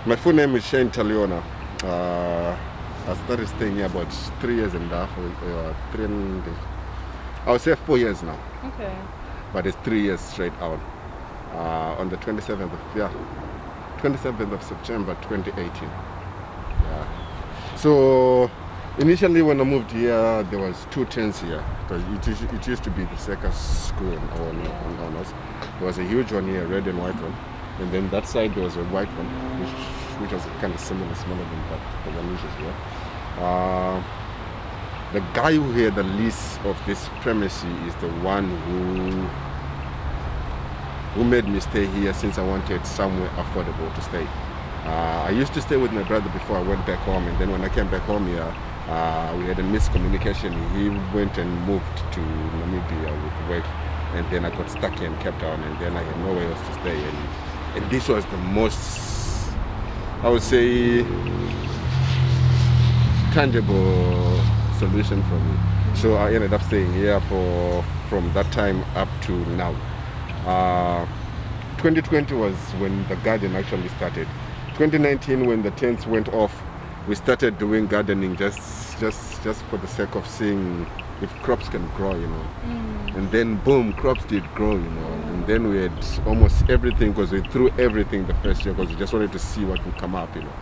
My full name is Shayne Taliona. I started staying here about 3 years and a half. I would say 4 years now. Okay. But it's 3 years straight out. On the 27th of September 2018. Yeah. So initially when I moved here, there was 2 tents here. It used to be the circus school in Onos. There was a huge one here, red and white one. And then that side there was a white one, which was kind of smaller than that, the one which is here. The guy who had the lease of this premises is the one who made me stay here since I wanted somewhere affordable to stay. I used to stay with my brother before I went back home, and then when I came back home here, we had a miscommunication. He went and moved to Namibia with work, and then I got stuck here in Cape Town, and then I had nowhere else to stay. And this was the most, I would say, tangible solution for me. So I ended up staying here from that time up to now. 2020 was when the garden actually started. 2019, when the tents went off, we started doing gardening just for the sake of seeing if crops can grow, you know. And then boom, crops did grow, you know. And then we had almost everything, because we threw everything the first year because we just wanted to see what would come up, you know.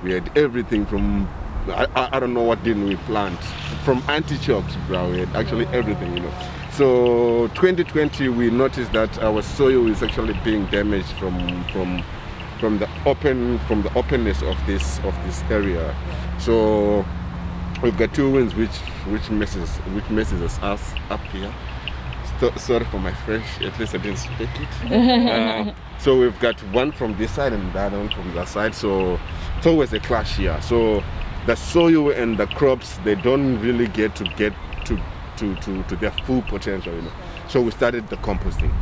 We had everything from, I don't know what didn't we plant, from anti-chops, bro. We had actually everything, you know. So 2020, we noticed that our soil is actually being damaged from the openness of this area. So we've got 2 winds which messes us up here. Sorry for my French, at least I didn't speak it. So we've got one from this side and the other one from that side. So it's always a clash here. So the soil and the crops, they don't really get to their full potential, you know. So we started the composting,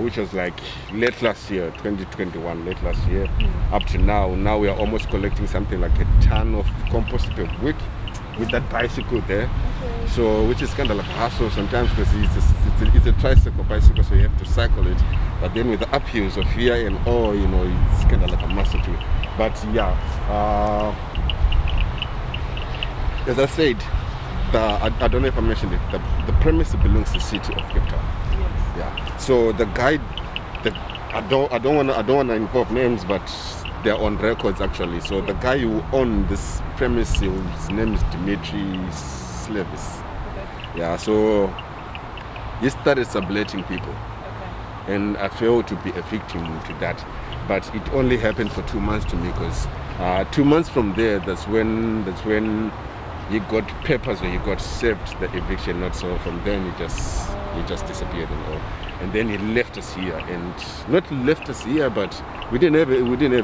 which was like late last year, 2021, late last year, up to now. Now we are almost collecting something like a ton of compost per week with that bicycle there. Okay. So, which is kind of like a hassle sometimes, because it's a tricycle bicycle, so you have to cycle it. But then with the uphills of here and all, you know, it's kind of like a muscle too. But yeah, as I said, I don't know if I mentioned it, the premise belongs to the city of Cape Town. Yes. Yeah. So the guy, I don't want to involve names, but they're on records actually. So the guy who owned this premise, his name is Dimitri Slevis. Okay. Yeah. So he started subletting people, and I failed to be a victim to that. But it only happened for 2 months to me, because 2 months from there, that's when he got papers where he got served the eviction note. So from then he just disappeared and all. And then he left us here, and not left us here, but we didn't have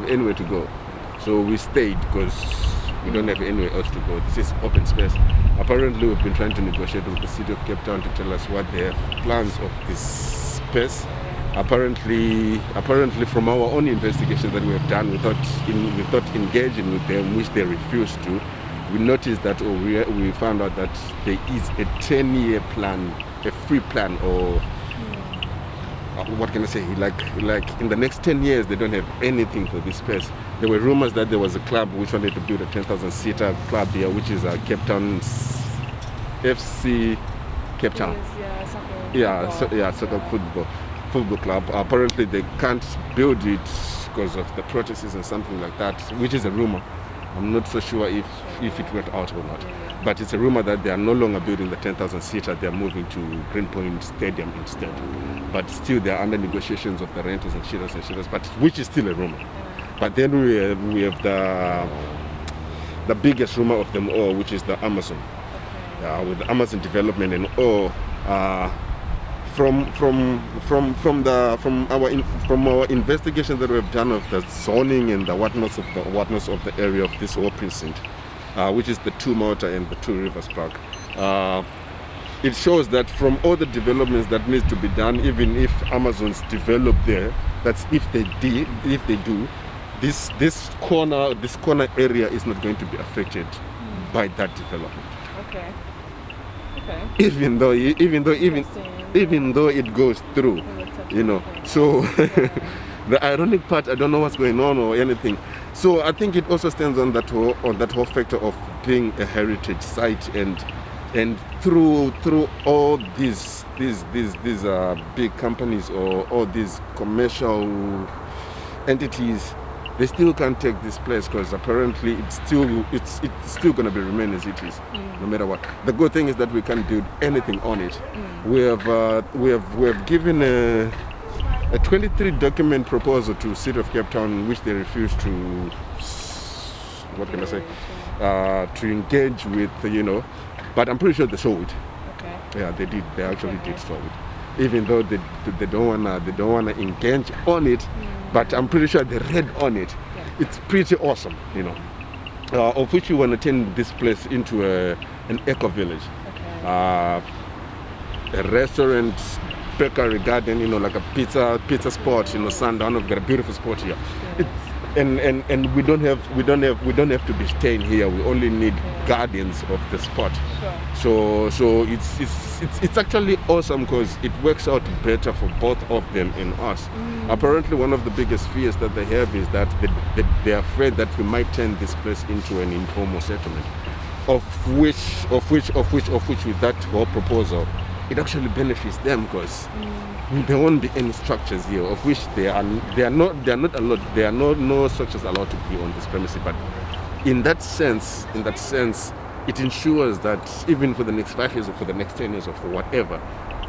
anywhere to go. So we stayed because we don't have anywhere else to go. This is open space. Apparently we've been trying to negotiate with the city of Cape Town to tell us what their plans of this space. Apparently from our own investigation that we have done, without engaging with them, which they refused to. We noticed that, or we found out that there is a 10-year plan, a free plan, or what can I say? Like in the next 10 years, they don't have anything for this space. There were rumors that there was a club which wanted to build a 10,000-seater club here, which is a Cape Town FC Cape Town. Soccer football club. Apparently, they can't build it because of the protests and something like that, which is a rumor. I'm not so sure if it went out or not. But it's a rumor that they are no longer building the 10,000-seater. They are moving to Greenpoint Stadium instead. But still, they are under negotiations of the renters and shitters, but which is still a rumor. But then we have the biggest rumor of them all, which is the Amazon. With the Amazon development and all. From our investigation that we've done of the zoning and the whatnots of the area of this whole precinct, which is the 2 Motor and the 2 Rivers Park, it shows that from all the developments that needs to be done, even if Amazons develop there, that's if they do, this corner area is not going to be affected by that development. Okay. Even though it goes through, you know. So the ironic part, I don't know what's going on or anything. So I think it also stands on that whole factor of being a heritage site, and through all these big companies or all these commercial entities, they still can't take this place because apparently it's still going to be remain as it is, no matter what. The good thing is that we can't build anything on it. We have given a 23 document proposal to City of Cape Town, which they refused to, what can I say, to engage with, but I'm pretty sure they saw it. Okay. Yeah, they did. They actually did saw it, even though they don't wanna engage on it. But I'm pretty sure they read on it. Yeah. It's pretty awesome, of which you want to turn this place into an eco village, a restaurant, bakery garden, like a pizza spot, Sundown. We've got a beautiful spot here. Yes. And we don't have to be staying here. We only need gardens of the spot. Sure. So it's actually awesome because it works out better for both of them and us. Apparently, one of the biggest fears that they have is that they're afraid that we might turn this place into an informal settlement, of which with that whole proposal, it actually benefits them because there won't be any structures here, of which they are not allowed. There are no structures allowed to be on this premises. But in that sense, it ensures that even for the next 5 years or for the next 10 years or for whatever,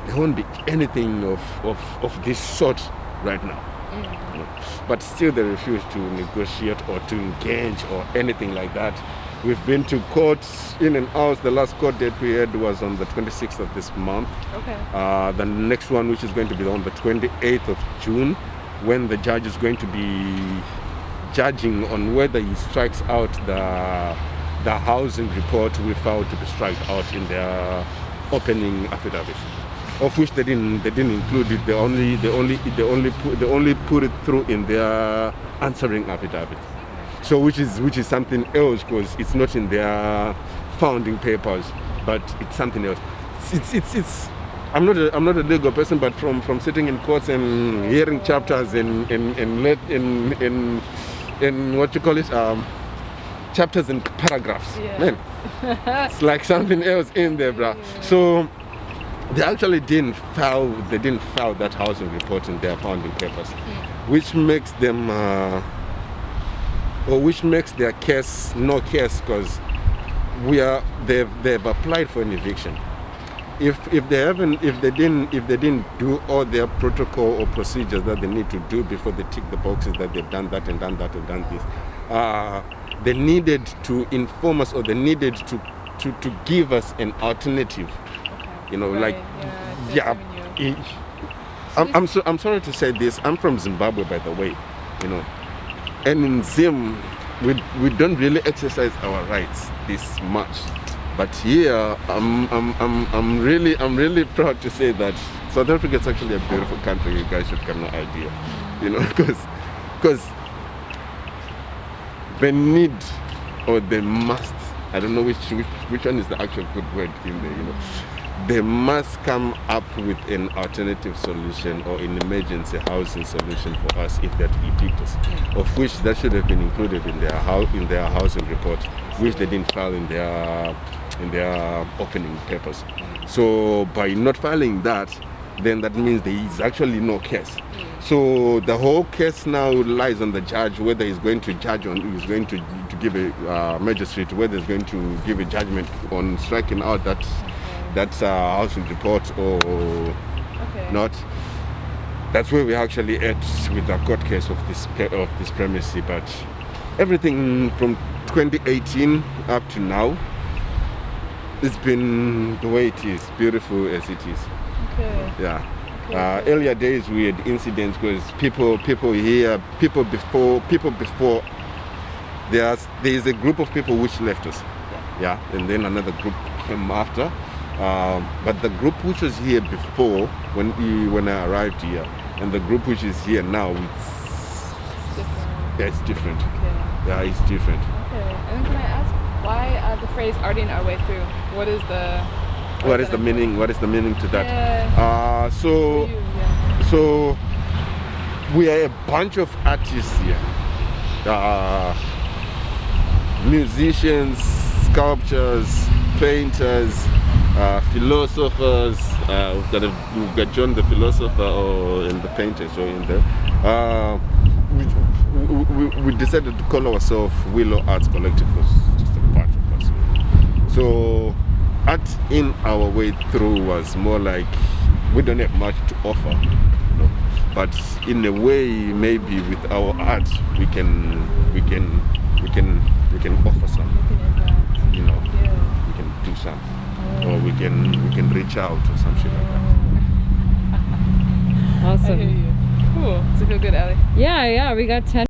there won't be anything of this sort right now. But still, they refuse to negotiate or to engage or anything like that. We've been to court in and out. The last court date we had was on the 26th of this month. Okay. The next one, which is going to be on the 28th of June, when the judge is going to be judging on whether he strikes out the housing report we filed to be struck out in their opening affidavit, of which they didn't include it. They only put it through in their answering affidavit. So which is something else because it's not in their founding papers, but it's something else. It's I'm not a legal person, but from sitting in courts and hearing chapters in what you call it, chapters and paragraphs. Man, it's like something else in there, bruh. So they actually didn't file that housing report in their founding papers, which makes them which makes their case no case because they've applied for an eviction. If they didn't do all their protocol or procedures that they need to do before they tick the boxes that they've done that and done that and done this, they needed to inform us, or they needed to give us an alternative. I'm sorry to say this. I'm from Zimbabwe, by the way, and in Zim we don't really exercise our rights this much. But here, I'm really proud to say that South Africa is actually a beautiful country. You guys should come no idea, because they need or they must. I don't know which one is the actual good word in there. They must come up with an alternative solution or an emergency housing solution for us if they're to evict us, of which that should have been included in their housing report, which they didn't file in their opening papers. So by not filing that, then that means there is actually no case. So the whole case now lies on the judge, whether he's going to judge on, he's going to give a magistrate, whether he's going to give a judgment on striking out that housing report or not. That's where we actually at with the court case of this premises. But everything from 2018 up to now, it's been the way it is, beautiful as it is. Okay. Yeah. Okay. Earlier days we had incidents because people before there is a group of people which left us. Yeah. And then another group came after. But the group which was here before, when I arrived here, and the group which is here now, it's different. Okay. Yeah, it's different. Okay. And then can I ask why the phrase "arting our way through"? What is the meaning? What is the meaning to that? Yeah. So we are a bunch of artists here. musicians, sculptors, painters, philosophers. We've got John the philosopher, or in the painters, or in the. We decided to call ourselves Willow Arts Collective because just a part of us. So, art in our way through was more like we don't have much to offer, you know, but in a way, maybe with our art, we can offer some, you know, we can do something, or we can reach out or some shit like that. I hear Awesome. you. Cool. Does it feel good, Ellie? Yeah, we got 10